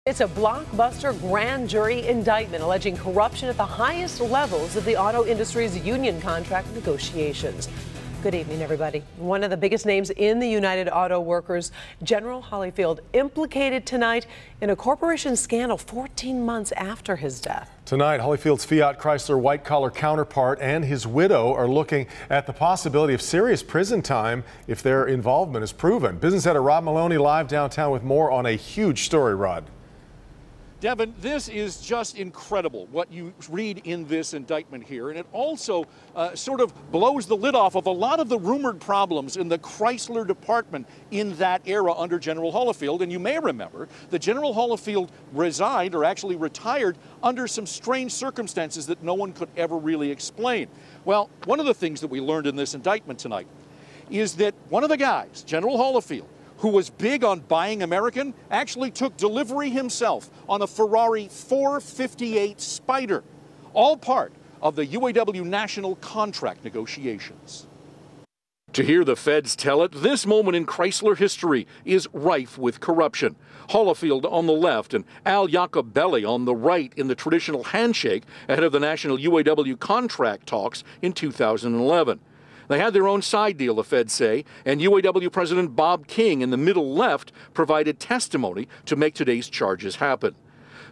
It's a blockbuster grand jury indictment alleging corruption at the highest levels of the auto industry's union contract negotiations. Good evening, everybody. One of the biggest names in the United Auto Workers, General Holyfield, implicated tonight in a corporation scandal 14 months after his death. Tonight, Holyfield's Fiat Chrysler white-collar counterpart and his widow are looking at the possibility of serious prison time if their involvement is proven. Business editor Rod Maloney live downtown with more on a huge story, Rod. Devin, this is just incredible what you read in this indictment here, and it also sort of blows the lid off of a lot of the rumored problems in the Chrysler department in that era under General Holyfield. And you may remember that General Holyfield resigned, or actually retired, under some strange circumstances that no one could ever really explain. Well, one of the things that we learned in this indictment tonight is that one of the guys, General Holyfield, who was big on buying American, actually took delivery himself on a Ferrari 458 Spyder, all part of the UAW national contract negotiations. To hear the feds tell it, this moment in Chrysler history is rife with corruption. Holyfield on the left and Al Jacobelli on the right in the traditional handshake ahead of the national UAW contract talks in 2011. They had their own side deal, the feds say, and UAW President Bob King in the middle left provided testimony to make today's charges happen.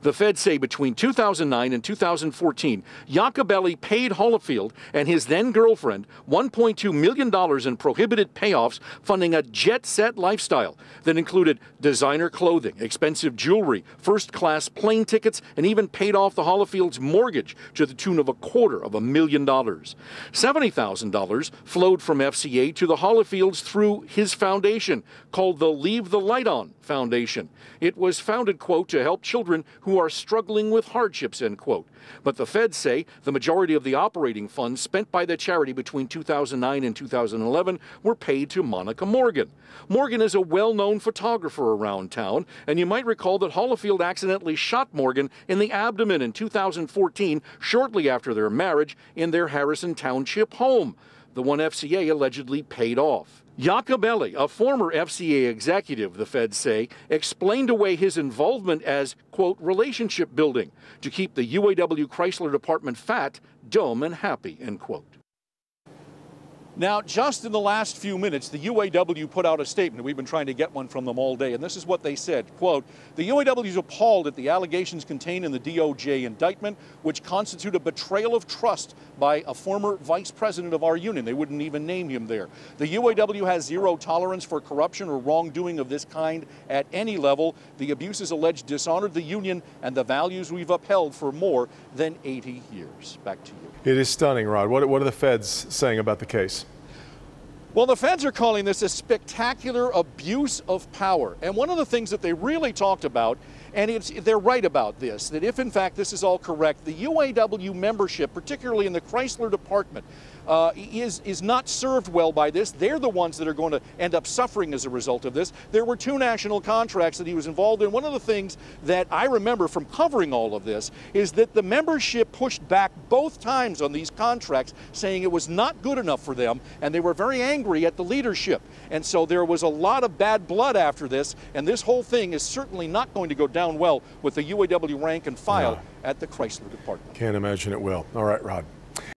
The feds say between 2009 and 2014, Jacobelli paid Holyfield and his then-girlfriend $1.2 million in prohibited payoffs, funding a jet-set lifestyle that included designer clothing, expensive jewelry, first-class plane tickets, and even paid off the Holyfield's mortgage to the tune of $250,000. $70,000 flowed from FCA to the Holyfields through his foundation, called the Leave the Light On Foundation. It was founded, quote, to help children who are struggling with hardships, end quote. But the feds say the majority of the operating funds spent by the charity between 2009 and 2011 were paid to Monica Morgan. Morgan is a well-known photographer around town, and you might recall that Holyfield accidentally shot Morgan in the abdomen in 2014, shortly after their marriage, in their Harrison Township home, the one FCA allegedly paid off. Jacobelli, a former FCA executive, the feds say, explained away his involvement as, quote, relationship building to keep the UAW Chrysler department fat, dumb, and happy, end quote. Now, just in the last few minutes, the UAW put out a statement. We've been trying to get one from them all day, and this is what they said, quote, the UAW is appalled at the allegations contained in the DOJ indictment, which constitute a betrayal of trust by a former vice president of our union. They wouldn't even name him there. The UAW has zero tolerance for corruption or wrongdoing of this kind at any level. The abuses alleged dishonored the union and the values we've upheld for more than 80 years. Back to you. It is stunning, Rod. What are the feds saying about the case? Well, the feds are calling this a spectacular abuse of power. And one of the things that they really talked about, and they're right about this, that if in fact this is all correct, the UAW membership, particularly in the Chrysler department, is not served well by this. They're the ones that are going to end up suffering as a result of this. There were two national contracts that he was involved in. One of the things that I remember from covering all of this is that the membership pushed back both times on these contracts, saying it was not good enough for them, and they were very angry at the leadership. And so there was a lot of bad blood after this, and this whole thing is certainly not going to go down well with the UAW rank and file at the Chrysler department. Can't imagine it will. All right, Rod.